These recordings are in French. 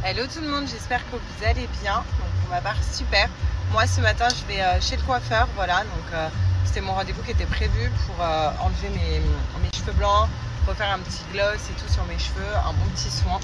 Hello tout le monde, j'espère que vous allez bien. Donc pour ma part super. Moi ce matin je vais chez le coiffeur, voilà, donc c'était mon rendez-vous qui était prévu pour enlever mes cheveux blancs, refaire un petit gloss et tout sur mes cheveux, un bon petit soin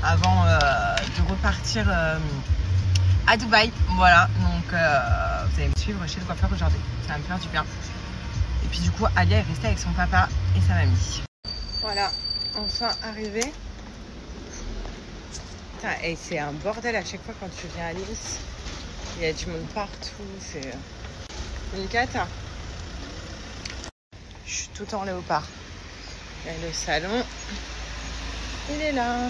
avant de repartir à Dubaï. Voilà, donc vous allez me suivre chez le coiffeur aujourd'hui, ça va me faire du bien. Et puis du coup Alia est restée avec son papa et sa mamie. Voilà, enfin arrivé. Et c'est un bordel à chaque fois quand tu viens à Nice. Il y a du monde partout, c'est une cata. Je suis tout en léopard. Et le salon, il est là.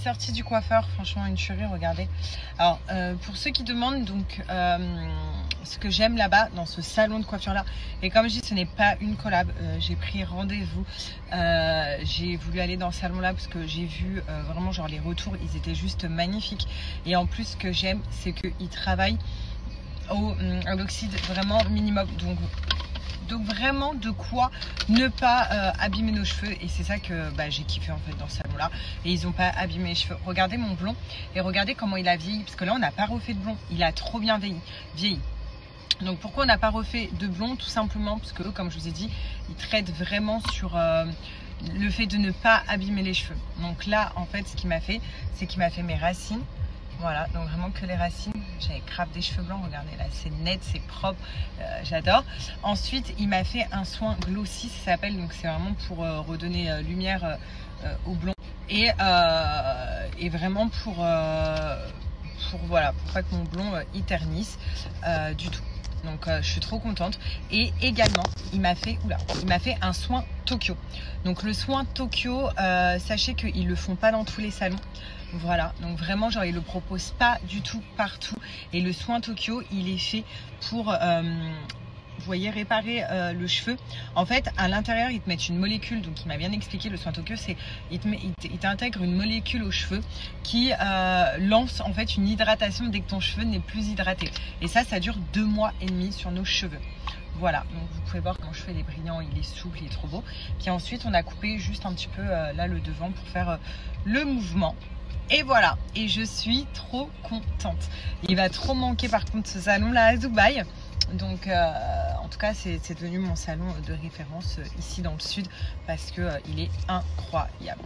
Sortie du coiffeur, franchement une tuerie, regardez. Alors pour ceux qui demandent donc ce que j'aime là-bas dans ce salon de coiffure là, et comme je dis ce n'est pas une collab, j'ai pris rendez-vous, j'ai voulu aller dans ce salon là parce que j'ai vu vraiment genre les retours, ils étaient juste magnifiques. Et en plus ce que j'aime c'est qu'ils travaillent à l'oxyde vraiment minimum, donc vraiment de quoi ne pas abîmer nos cheveux. Et c'est ça que j'ai kiffé en fait dans ce salon là. Et ils n'ont pas abîmé les cheveux. Regardez mon blond et regardez comment il a vieilli, parce que là on n'a pas refait de blond, il a trop bien vieilli. Donc pourquoi on n'a pas refait de blond? Tout simplement parce que comme je vous ai dit, ils traitent vraiment sur le fait de ne pas abîmer les cheveux. Donc là en fait ce qu'il m'a fait, c'est qu'il m'a fait mes racines. Voilà, donc vraiment que les racines. J'avais grave des cheveux blancs, regardez là, c'est net, c'est propre, j'adore. Ensuite, il m'a fait un soin glossy, ça s'appelle, donc c'est vraiment pour redonner lumière au blond. Et vraiment pour voilà, pour pas que mon blond il ternisse du tout. Donc je suis trop contente. Et également il m'a fait un soin Tokyo. Donc le soin Tokyo, sachez qu'ils le font pas dans tous les salons. Voilà, donc vraiment genre ils le proposent pas du tout partout. Et le soin Tokyo il est fait pour vous voyez, réparer le cheveu. En fait à l'intérieur ils te mettent une molécule, donc il m'a bien expliqué, le soin Tokyo c'est il t'intègre une molécule aux cheveux qui lance en fait une hydratation dès que ton cheveu n'est plus hydraté. Et ça dure 2 mois et demi sur nos cheveux. Voilà, donc vous pouvez voir que mon cheveu il est brillant, il est souple, il est trop beau. Puis ensuite on a coupé juste un petit peu là le devant pour faire le mouvement. Et voilà, et je suis trop contente. Il va trop manquer par contre ce salon là à Dubaï. Donc en tout cas c'est devenu mon salon de référence ici dans le sud, parce que il est incroyable.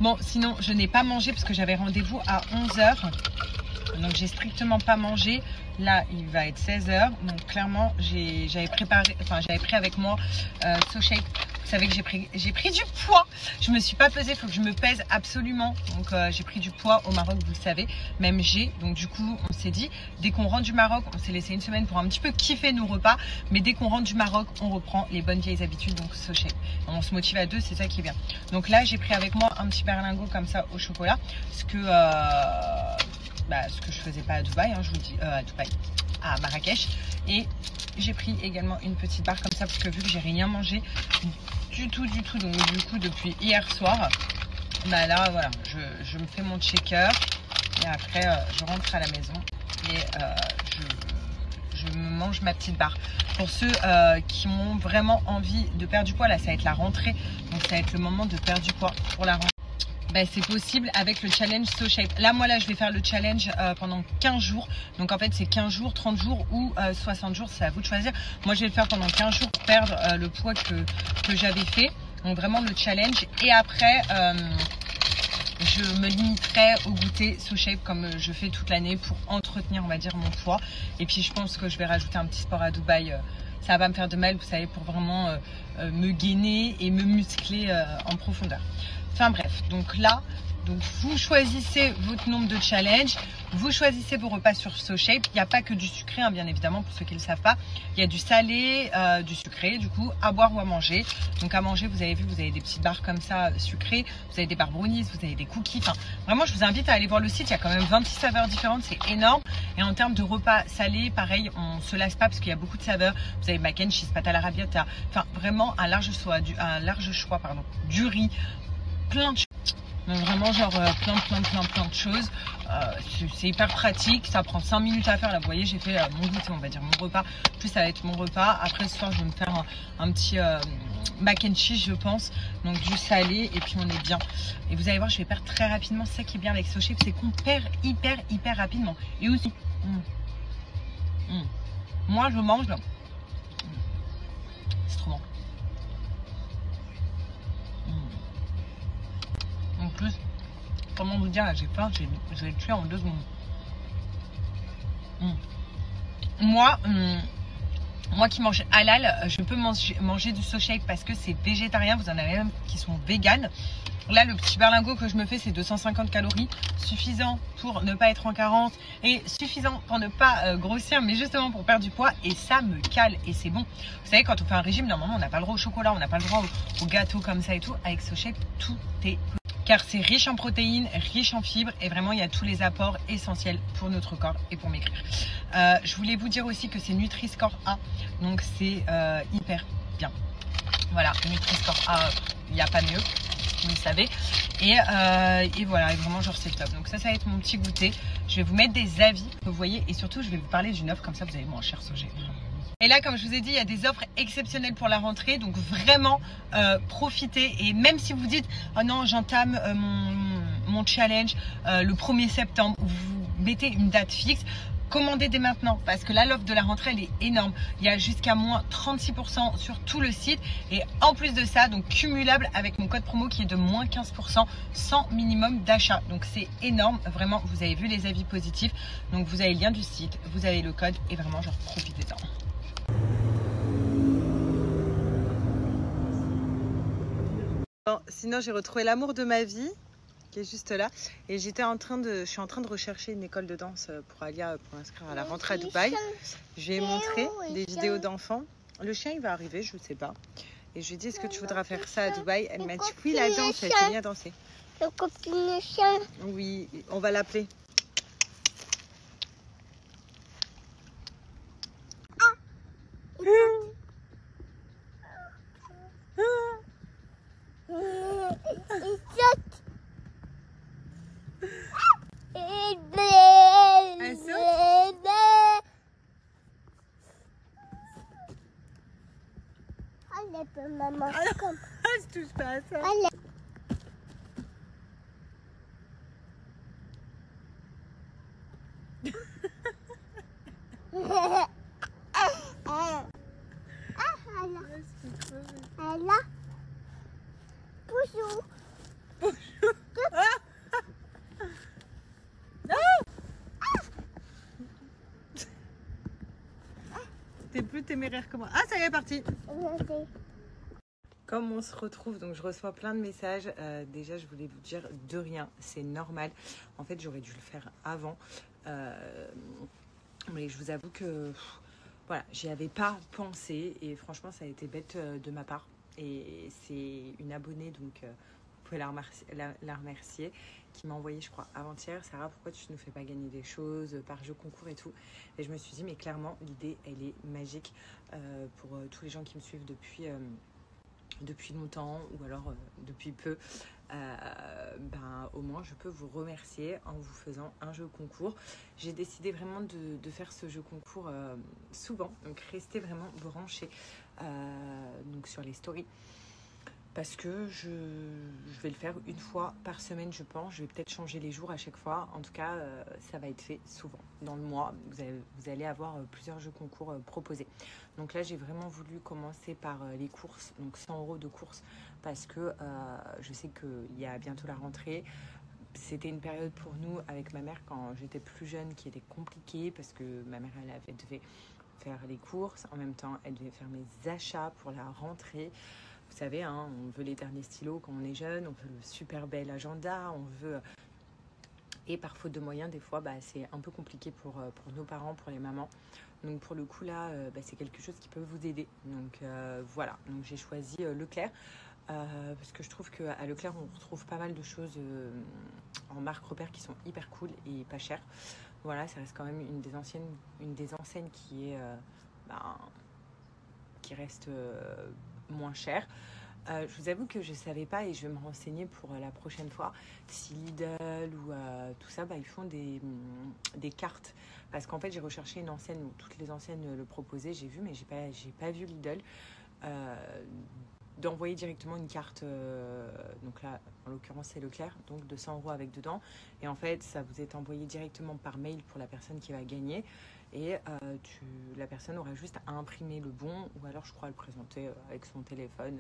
Bon sinon je n'ai pas mangé parce que j'avais rendez-vous à 11 h. Donc j'ai strictement pas mangé. Là il va être 16 h. Donc clairement j'avais pris avec moi SoShape. Vous savez que j'ai pris du poids. Je me suis pas pesée, il faut que je me pèse absolument. Donc j'ai pris du poids au Maroc, vous le savez. Même donc du coup on s'est dit, dès qu'on rentre du Maroc, on s'est laissé une semaine pour un petit peu kiffer nos repas. Mais dès qu'on rentre du Maroc, on reprend les bonnes vieilles habitudes, donc SoShape. On se motive à deux, c'est ça qui est bien. Donc là j'ai pris avec moi un petit berlingot comme ça au chocolat. Ce que je faisais pas à Dubaï, hein, je vous dis, à Marrakech. Et j'ai pris également une petite barre comme ça parce que vu que j'ai rien mangé du tout, donc du coup depuis hier soir, là voilà, je me fais mon shaker et après je rentre à la maison et je me mange ma petite barre. Pour ceux qui ont vraiment envie de perdre du poids, là ça va être la rentrée, donc ça va être le moment de perdre du poids pour la rentrée. C'est possible avec le challenge SoShape. Là je vais faire le challenge pendant 15 jours. Donc en fait c'est 15 jours, 30 jours ou 60 jours, c'est à vous de choisir. Moi je vais le faire pendant 15 jours pour perdre le poids que j'avais fait. Donc vraiment le challenge. Et après je me limiterai au goûter SoShape comme je fais toute l'année pour entretenir on va dire mon poids. Et puis je pense que je vais rajouter un petit sport à Dubaï ça va pas me faire de mal, vous savez, pour vraiment me gainer et me muscler en profondeur. Enfin bref, donc là, donc vous choisissez votre nombre de challenges, vous choisissez vos repas sur SoShape. Il n'y a pas que du sucré, hein, bien évidemment, pour ceux qui ne le savent pas. Il y a du salé, du sucré, du coup, à boire ou à manger. Donc à manger, vous avez vu, vous avez des petites barres comme ça sucrées, vous avez des barres brownies, vous avez des cookies. Enfin, vraiment, je vous invite à aller voir le site. Il y a quand même 26 saveurs différentes, c'est énorme. Et en termes de repas salés, pareil, on ne se lasse pas parce qu'il y a beaucoup de saveurs. Vous avez mac and cheese, pâte à l'arrabbiata. Enfin, vraiment un large choix, du riz, plein de choses. Donc vraiment genre plein de choses. C'est hyper pratique, ça prend 5 minutes à faire. Là vous voyez, j'ai fait mon goûter, on va dire mon repas. Plus ça va être mon repas. Après ce soir je vais me faire un petit mac and cheese je pense. Donc du salé et puis on est bien. Et vous allez voir, je vais perdre très rapidement. C'est ça qui est bien avec SoShape, c'est qu'on perd hyper rapidement. Et aussi moi je mange là. C'est trop bon. En plus, comment vous dire, là j'ai faim, je vais le tuer en 2 secondes. Moi qui mange halal, je peux manger du SoShape parce que c'est végétarien. Vous en avez même qui sont véganes. Là, le petit berlingot que je me fais, c'est 250 calories, suffisant pour ne pas être en carence et suffisant pour ne pas grossir, mais justement pour perdre du poids. Et ça me cale et c'est bon. Vous savez, quand on fait un régime, normalement, on n'a pas le droit au chocolat, on n'a pas le droit au gâteau comme ça et tout. Avec SoShape, tout est car c'est riche en protéines, riche en fibres et vraiment il y a tous les apports essentiels pour notre corps et pour maigrir. Je voulais vous dire aussi que c'est Nutri-Score A, donc c'est hyper bien. Voilà, Nutri-Score A, il n'y a pas mieux, vous le savez. Et voilà, et vraiment genre c'est top. Donc ça va être mon petit goûter. Je vais vous mettre des avis, vous voyez, et surtout je vais vous parler d'une offre, comme ça vous allez moins cher SoShape. Et là, comme je vous ai dit, il y a des offres exceptionnelles pour la rentrée. Donc vraiment, profitez. Et même si vous dites, oh non, j'entame mon challenge le 1er septembre, vous mettez une date fixe, commandez dès maintenant. Parce que là, l'offre de la rentrée, elle est énorme. Il y a jusqu'à moins 36% sur tout le site. Et en plus de ça, donc cumulable avec mon code promo qui est de moins 15% sans minimum d'achat. Donc c'est énorme. Vraiment, vous avez vu les avis positifs. Donc vous avez le lien du site, vous avez le code et vraiment, genre, profitez-en. Bon, sinon j'ai retrouvé l'amour de ma vie qui est juste là et je suis en train de rechercher une école de danse pour Alia pour inscrire à la rentrée à Dubaï. Je lui ai montré des vidéos d'enfants. Le chien il va arriver, je ne sais pas. Et je lui ai dit est-ce que tu voudras faire ça à Dubaï? Elle m'a dit oui, la danse, elle s'est mise à danser. Le copine chien. Oui, on va l'appeler. Maman, comme. Je touche pas à ça. Allez. Elle a. Bonjour. T'es plus téméraire que moi. Ah, ça y est, parti. Comme on se retrouve, donc je reçois plein de messages. Déjà, je voulais vous dire de rien, c'est normal. En fait, j'aurais dû le faire avant. Mais je vous avoue que voilà, j'y avais pas pensé et franchement, ça a été bête de ma part. Et c'est une abonnée, donc vous pouvez la remercier, qui m'a envoyé, je crois, avant-hier. Sarah, pourquoi tu ne nous fais pas gagner des choses par jeu concours et tout? Et je me suis dit, mais clairement, l'idée, elle est magique pour tous les gens qui me suivent depuis longtemps ou alors depuis peu. Au moins je peux vous remercier en vous faisant un jeu concours. J'ai décidé vraiment de faire ce jeu concours souvent, donc restez vraiment branchés donc sur les stories parce que je vais le faire une fois par semaine, je pense. Je vais peut-être changer les jours à chaque fois. En tout cas, ça va être fait souvent. Dans le mois, vous allez avoir plusieurs jeux concours proposés. Donc là, j'ai vraiment voulu commencer par les courses, donc 100 € de courses, parce que je sais qu'il y a bientôt la rentrée. C'était une période pour nous avec ma mère quand j'étais plus jeune qui était compliquée parce que ma mère, devait faire les courses, en même temps elle devait faire mes achats pour la rentrée. Vous savez, hein, on veut les derniers stylos quand on est jeune, on veut le super bel agenda, on veut... Et par faute de moyens, des fois, c'est un peu compliqué pour nos parents, pour les mamans. Donc pour le coup, là, c'est quelque chose qui peut vous aider. Donc voilà, donc j'ai choisi Leclerc. Parce que je trouve qu'à Leclerc, on retrouve pas mal de choses en marque repère qui sont hyper cool et pas chères. Voilà, ça reste quand même une des enseignes qui est... qui reste moins chère. Je vous avoue que je ne savais pas et je vais me renseigner pour la prochaine fois si Lidl ou tout ça, ils font des cartes. Parce qu'en fait, j'ai recherché une enseigne où toutes les enseignes le proposaient, j'ai vu, mais j'ai pas vu Lidl. D'envoyer directement une carte, donc là, en l'occurrence, c'est Leclerc, donc de 100 € avec dedans. Et en fait, ça vous est envoyé directement par mail pour la personne qui va gagner. Et la personne aura juste à imprimer le bon ou alors, je crois, le présenter avec son téléphone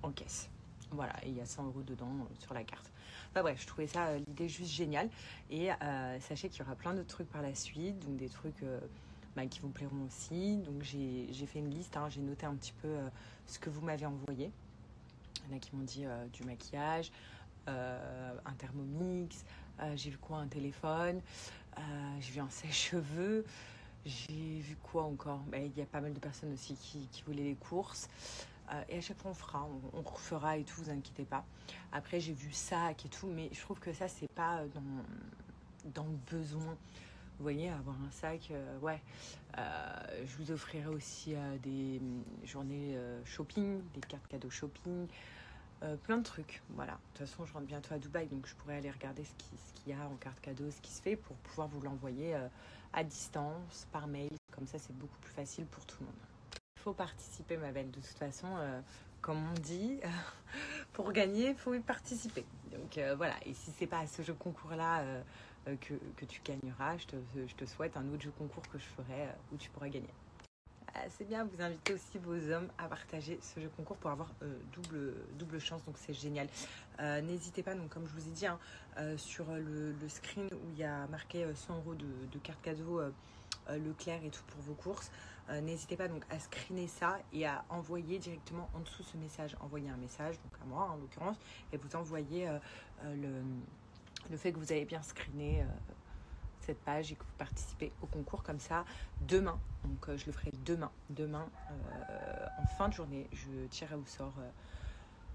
en caisse. Voilà, et il y a 100 € dedans sur la carte. Enfin bref, je trouvais ça, l'idée juste géniale. Et sachez qu'il y aura plein d'autres trucs par la suite, donc des trucs qui vous plairont aussi. Donc j'ai fait une liste, hein, j'ai noté un petit peu ce que vous m'avez envoyé. Il y en a qui m'ont dit du maquillage, un Thermomix, j'ai vu quoi, un téléphone, j'ai vu un sèche-cheveux, j'ai vu quoi encore. Il y a pas mal de personnes aussi qui voulaient les courses. Et à chaque fois on refera et tout, vous inquiétez pas. Après j'ai vu sac et tout, mais je trouve que ça c'est pas dans le besoin. Vous voyez, avoir un sac, ouais. Je vous offrirai aussi des journées shopping, des cartes cadeaux shopping, plein de trucs. Voilà. De toute façon, je rentre bientôt à Dubaï, donc je pourrais aller regarder ce qu'il y a en carte cadeau, ce qui se fait pour pouvoir vous l'envoyer à distance, par mail. Comme ça, c'est beaucoup plus facile pour tout le monde. Il faut participer, ma belle. De toute façon, comme on dit, pour gagner, il faut y participer. Donc voilà. Et si c'est pas à ce jeu concours-là que tu gagneras, je te souhaite un autre jeu concours que je ferai où tu pourras gagner. C'est bien, vous invitez aussi vos hommes à partager ce jeu concours pour avoir double chance, donc c'est génial. N'hésitez pas, donc comme je vous ai dit, sur le screen où il y a marqué 100 € de carte cadeau Leclerc et tout pour vos courses. N'hésitez pas donc à screener ça et à envoyer directement en dessous ce message. Envoyez un message, donc à moi en l'occurrence, et vous envoyez le fait que vous avez bien screené cette page et que vous participez au concours comme ça demain. Donc je le ferai demain en fin de journée. Je tirerai au sort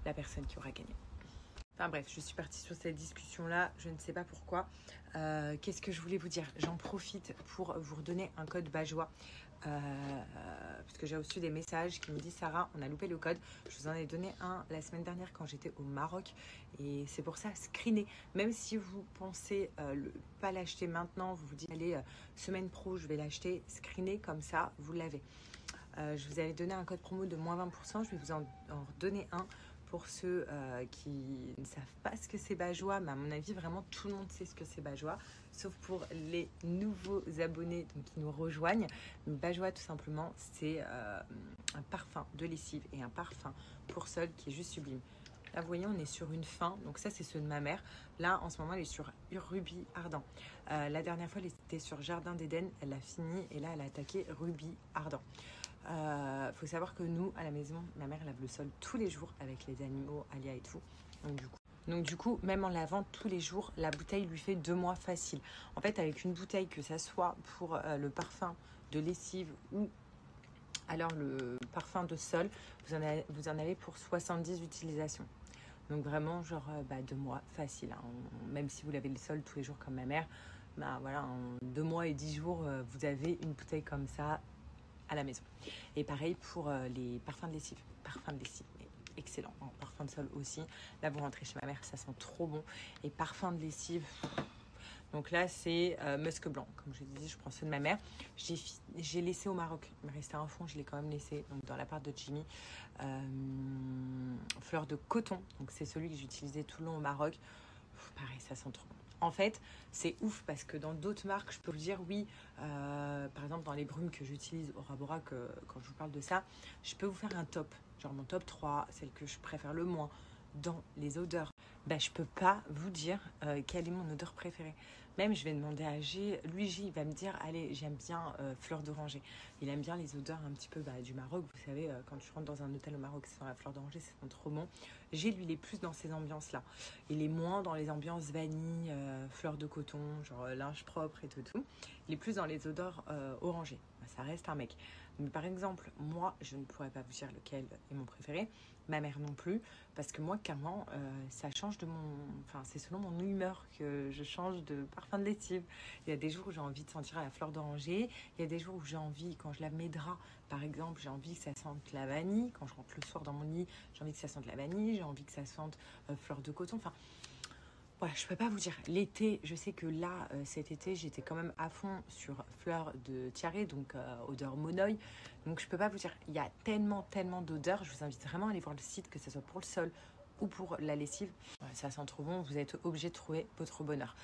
la personne qui aura gagné. Enfin bref, je suis partie sur cette discussion-là, je ne sais pas pourquoi. Qu'est-ce que je voulais vous dire? J'en profite pour vous redonner un code Bajois. Parce que j'ai reçu des messages qui me disent Sarah, on a loupé le code. Je vous en ai donné un la semaine dernière quand j'étais au Maroc. Et c'est pour ça, screenez. Même si vous pensez pas l'acheter maintenant, vous vous dites allez, semaine pro, je vais l'acheter. Screenez comme ça, vous l'avez. Je vous avais donné un code promo de moins 20%. Je vais vous en redonner un pour ceux qui ne savent pas ce que c'est Bajois. Mais à mon avis, vraiment, tout le monde sait ce que c'est Bajois. Sauf pour les nouveaux abonnés donc, qui nous rejoignent. Bajois, tout simplement, c'est un parfum de lessive et un parfum pour sol qui est juste sublime. Là, vous voyez, on est sur une fin. Donc ça, c'est ceux de ma mère. Là, en ce moment, elle est sur Rubis Ardent. La dernière fois, elle était sur Jardin d'Éden. Elle a fini et là, elle a attaqué Rubis Ardent. Faut savoir que nous, à la maison, ma mère lave le sol tous les jours avec les animaux, Alia et tout. Donc du coup, même en lavant tous les jours, la bouteille lui fait 2 mois facile. En fait, avec une bouteille, que ça soit pour le parfum de lessive ou alors le parfum de sol, vous en avez pour 70 utilisations. Donc vraiment, genre 2 mois facile. Hein. Même si vous lavez le sol tous les jours comme ma mère, voilà, en 2 mois et 10 jours, vous avez une bouteille comme ça à la maison. Et pareil pour les parfums de lessive. Parfums de lessive, mais excellent. En parfum de sol aussi. Là, vous rentrez chez ma mère, ça sent trop bon. Et parfum de lessive. Donc là, c'est musc blanc. Comme je disais, je prends ceux de ma mère. J'ai laissé au Maroc. Il me restait un fond, je l'ai quand même laissé. Donc dans la part de Jimmy. Fleur de coton. Donc c'est celui que j'utilisais tout le long au Maroc. Pareil, ça sent trop bon. En fait, c'est ouf parce que dans d'autres marques, je peux vous dire oui, par exemple dans les brumes que j'utilise au Rabora, quand je vous parle de ça, je peux vous faire un top, genre mon top 3, celle que je préfère le moins. Dans les odeurs, je peux pas vous dire quelle est mon odeur préférée Même je vais demander à G, lui G il va me dire allez j'aime bien fleur d'oranger. Il aime bien les odeurs un petit peu du Maroc, vous savez quand tu rentres dans un hôtel au Maroc ça sent la fleur d'oranger, ça sent trop bon. G lui il est plus dans ces ambiances là, il est moins dans les ambiances vanille, fleur de coton, genre linge propre et tout. Il est plus dans les odeurs orangées, ça reste un mec. Mais par exemple moi je ne pourrais pas vous dire lequel est mon préféré. Ma mère non plus, parce que moi, clairement, ça change de mon... Enfin, c'est selon mon humeur que je change de parfum de lessive. Il y a des jours où j'ai envie de sentir la fleur d'oranger. Il y a des jours où j'ai envie, quand je lave mes draps, par exemple, j'ai envie que ça sente la vanille. Quand je rentre le soir dans mon lit, j'ai envie que ça sente la vanille. J'ai envie que ça sente fleur de coton. Enfin, voilà, je peux pas vous dire. L'été, je sais que là, cet été, j'étais quand même à fond sur fleur de tiare, donc odeur monoï. Donc je peux pas vous dire. Il y a tellement d'odeurs. Je vous invite vraiment à aller voir le site, que ce soit pour le sol ou pour la lessive. Ouais, ça sent trop bon. Vous êtes obligé de trouver votre bonheur.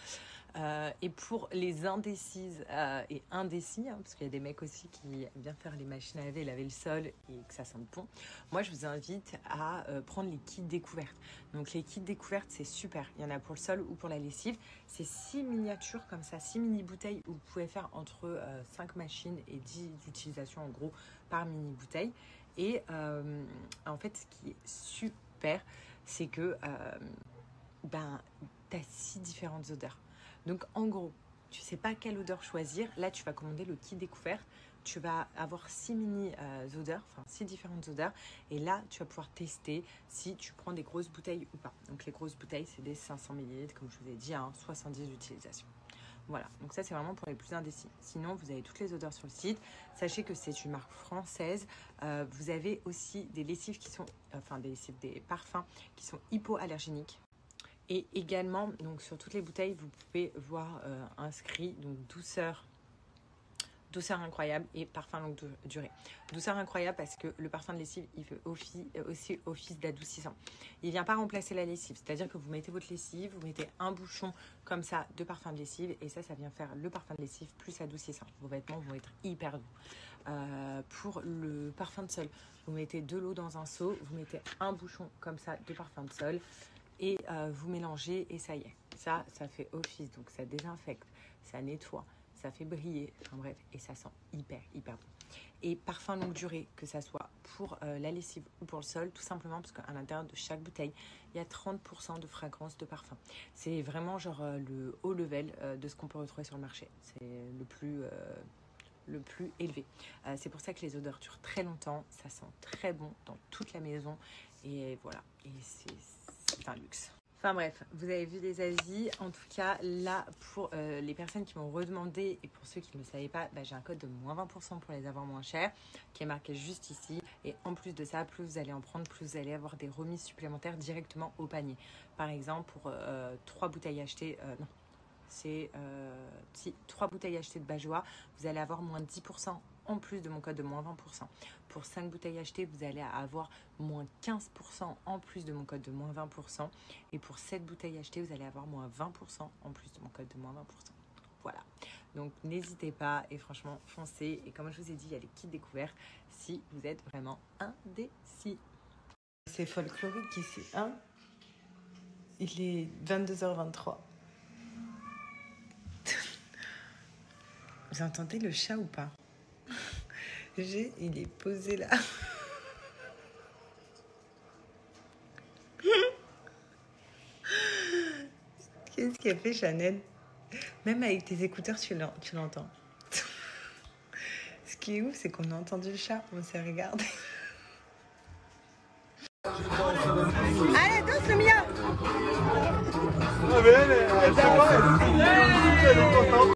Et pour les indécises et indécis, parce qu'il y a des mecs aussi qui aiment bien faire les machines à laver le sol et que ça sente bon, moi je vous invite à prendre les kits découvertes. Donc les kits découvertes c'est super, il y en a pour le sol ou pour la lessive. C'est 6 miniatures comme ça, 6 mini bouteilles où vous pouvez faire entre 5 machines et 10 utilisations en gros par mini bouteille. Et en fait ce qui est super, c'est que tu as 6 différentes odeurs. Donc en gros, tu sais pas quelle odeur choisir. Là, tu vas commander le kit découverte. Tu vas avoir 6 mini odeurs, enfin 6 différentes odeurs. Et là, tu vas pouvoir tester si tu prends des grosses bouteilles ou pas. Donc les grosses bouteilles, c'est des 500 ml, comme je vous ai dit, 70 utilisations. Voilà, donc ça c'est vraiment pour les plus indécis. Sinon, vous avez toutes les odeurs sur le site. Sachez que c'est une marque française. Vous avez aussi des lessives qui sont, des parfums qui sont hypoallergéniques. Et également, donc sur toutes les bouteilles, vous pouvez voir inscrit donc douceur incroyable et parfum longue durée. Douceur incroyable parce que le parfum de lessive, il fait aussi office d'adoucissant. Il ne vient pas remplacer la lessive, c'est-à-dire que vous mettez votre lessive, vous mettez un bouchon comme ça de parfum de lessive et ça vient faire le parfum de lessive plus adoucissant. Vos vêtements vont être hyper doux. Pour le parfum de sol, vous mettez de l'eau dans un seau, vous mettez un bouchon comme ça de parfum de sol. Et vous mélangez et ça y est, ça fait office, donc ça désinfecte, ça nettoie, ça fait briller, enfin bref, et ça sent hyper bon. Et parfum longue durée, que ça soit pour la lessive ou pour le sol, tout simplement parce qu'à l'intérieur de chaque bouteille, il y a 30% de fragrance de parfum. C'est vraiment genre le haut level de ce qu'on peut retrouver sur le marché, c'est le plus élevé. C'est pour ça que les odeurs durent très longtemps, ça sent très bon dans toute la maison, et voilà, et c'est un luxe. Enfin bref, vous avez vu les avis. En tout cas, là, pour les personnes qui m'ont redemandé et pour ceux qui ne le savaient pas, j'ai un code de moins 20% pour les avoir moins chers qui est marqué juste ici. Et en plus de ça, plus vous allez en prendre, plus vous allez avoir des remises supplémentaires directement au panier. Par exemple, pour 3 bouteilles achetées, c'est 3 bouteilles achetées de Bajoa, vous allez avoir moins 10% en plus de mon code de moins 20%. Pour 5 bouteilles achetées, vous allez avoir moins 15% en plus de mon code de moins 20%. Et pour 7 bouteilles achetées, vous allez avoir moins 20% en plus de mon code de moins 20%. Voilà. Donc n'hésitez pas et franchement, foncez. Et comme je vous ai dit, il y a les kits découverts si vous êtes vraiment indécis. C'est folklorique ici, hein? Il est 22h23. Vous entendez le chat ou pas? Il est posé là. Qu'est-ce qu'il a fait, Chanel? Même avec tes écouteurs, tu l'entends. Ce qui est ouf, c'est qu'on a entendu le chat. On s'est regardé. Allez, danse le Mia!